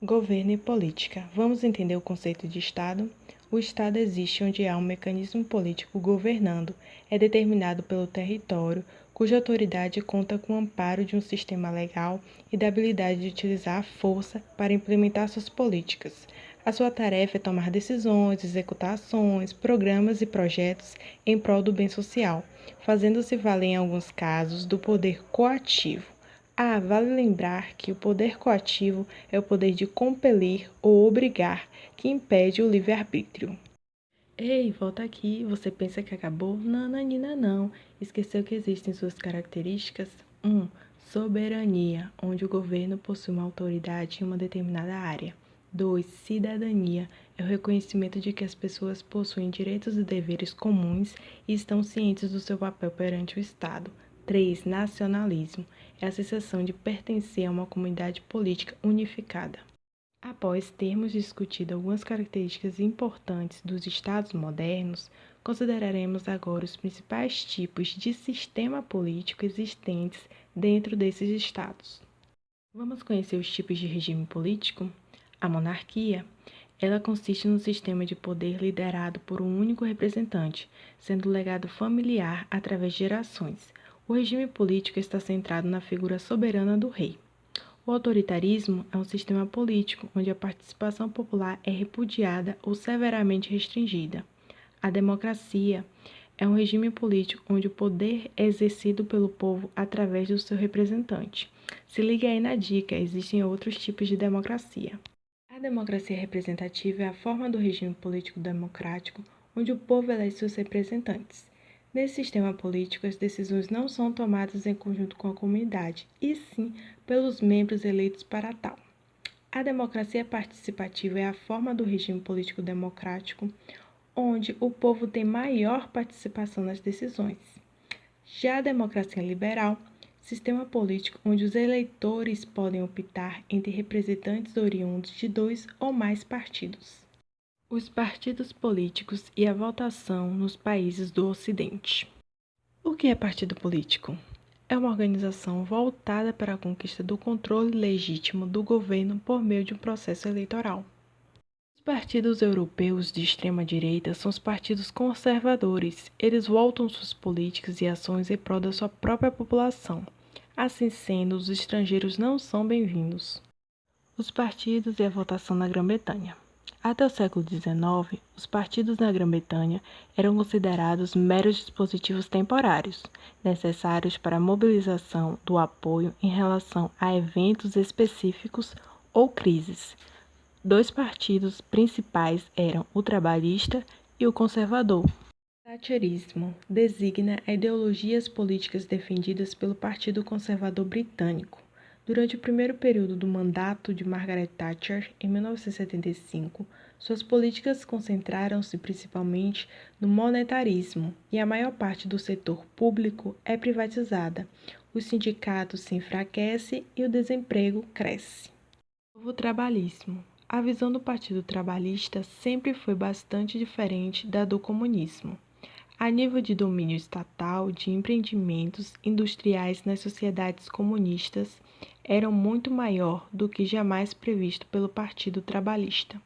Governo e política. Vamos entender o conceito de Estado? O Estado existe onde há um mecanismo político governando, é determinado pelo território, cuja autoridade conta com o amparo de um sistema legal e da habilidade de utilizar a força para implementar suas políticas. A sua tarefa é tomar decisões, executar ações, programas e projetos em prol do bem social, fazendo-se valer em alguns casos do poder coativo. Vale lembrar que o poder coativo é o poder de compelir ou obrigar, que impede o livre-arbítrio. Ei, volta aqui, você pensa que acabou? Não, Nanina, não. Esqueceu que existem suas características? 1. Soberania, onde o governo possui uma autoridade em uma determinada área. 2. Cidadania, é o reconhecimento de que as pessoas possuem direitos e deveres comuns e estão cientes do seu papel perante o Estado. 3. Nacionalismo, é a sensação de pertencer a uma comunidade política unificada. Após termos discutido algumas características importantes dos estados modernos, consideraremos agora os principais tipos de sistema político existentes dentro desses estados. Vamos conhecer os tipos de regime político? A monarquia, ela consiste num sistema de poder liderado por um único representante, sendo legado familiar através de gerações. O regime político está centrado na figura soberana do rei. O autoritarismo é um sistema político onde a participação popular é repudiada ou severamente restringida. A democracia é um regime político onde o poder é exercido pelo povo através do seu representante. Se liga aí na dica, existem outros tipos de democracia. A democracia representativa é a forma do regime político democrático onde o povo elege seus representantes. Nesse sistema político, as decisões não são tomadas em conjunto com a comunidade, e sim pelos membros eleitos para tal. A democracia participativa é a forma do regime político democrático onde o povo tem maior participação nas decisões. Já a democracia liberal, sistema político onde os eleitores podem optar entre representantes oriundos de 2 ou mais partidos. Os partidos políticos e a votação nos países do Ocidente. O que é partido político? É uma organização voltada para a conquista do controle legítimo do governo por meio de um processo eleitoral. Os partidos europeus de extrema-direita são os partidos conservadores. Eles voltam suas políticas e ações em prol da sua própria população. Assim sendo, os estrangeiros não são bem-vindos. Os partidos e a votação na Grã-Bretanha. Até o século XIX, os partidos na Grã-Bretanha eram considerados meros dispositivos temporários, necessários para a mobilização do apoio em relação a eventos específicos ou crises. Dois partidos principais eram o trabalhista e o conservador. Thatcherismo designa ideologias políticas defendidas pelo Partido Conservador Britânico. Durante o primeiro período do mandato de Margaret Thatcher, em 1975, suas políticas concentraram-se principalmente no monetarismo e a maior parte do setor público é privatizada. Os sindicatos se enfraquecem e o desemprego cresce. Novo trabalhismo. A visão do Partido Trabalhista sempre foi bastante diferente da do comunismo. A nível de domínio estatal de empreendimentos industriais nas sociedades comunistas eram muito maior do que jamais previsto pelo Partido Trabalhista.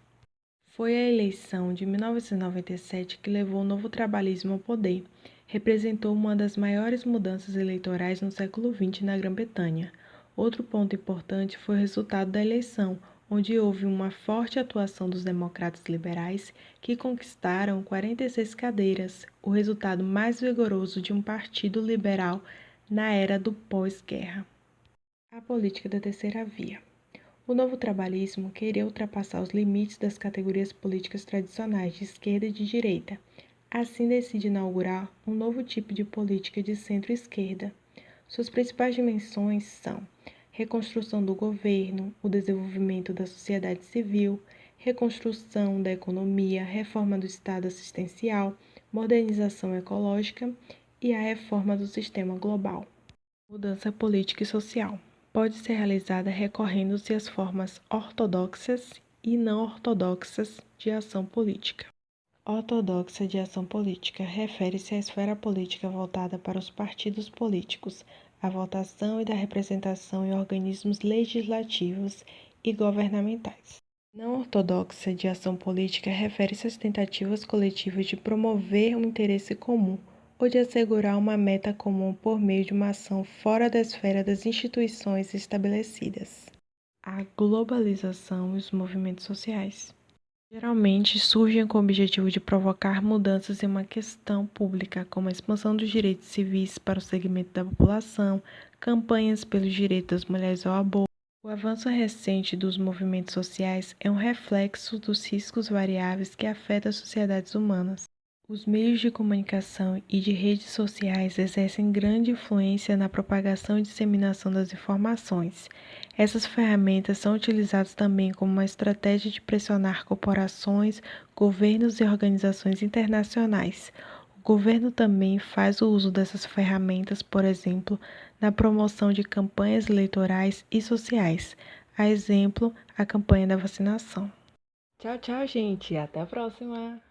Foi a eleição de 1997 que levou o novo trabalhismo ao poder. Representou uma das maiores mudanças eleitorais no século XX na Grã-Bretanha. Outro ponto importante foi o resultado da eleição, onde houve uma forte atuação dos democratas liberais, que conquistaram 46 cadeiras, o resultado mais vigoroso de um partido liberal na era do pós-guerra. A política da terceira via. O novo trabalhismo queria ultrapassar os limites das categorias políticas tradicionais de esquerda e de direita. Assim, decide inaugurar um novo tipo de política de centro-esquerda. Suas principais dimensões são reconstrução do governo, o desenvolvimento da sociedade civil, reconstrução da economia, reforma do Estado assistencial, modernização ecológica e a reforma do sistema global. Mudança política e social. Pode ser realizada recorrendo-se às formas ortodoxas e não ortodoxas de ação política. Ortodoxa de ação política refere-se à esfera política voltada para os partidos políticos, a votação e da representação em organismos legislativos e governamentais. Não ortodoxa de ação política refere-se às tentativas coletivas de promover um interesse comum ou de assegurar uma meta comum por meio de uma ação fora da esfera das instituições estabelecidas. A globalização e os movimentos sociais geralmente surgem com o objetivo de provocar mudanças em uma questão pública, como a expansão dos direitos civis para o segmento da população, campanhas pelos direitos das mulheres ao aborto. O avanço recente dos movimentos sociais é um reflexo dos riscos variáveis que afetam as sociedades humanas. Os meios de comunicação e de redes sociais exercem grande influência na propagação e disseminação das informações. Essas ferramentas são utilizadas também como uma estratégia de pressionar corporações, governos e organizações internacionais. O governo também faz o uso dessas ferramentas, por exemplo, na promoção de campanhas eleitorais e sociais, a exemplo, a campanha da vacinação. Tchau, tchau, gente, até a próxima!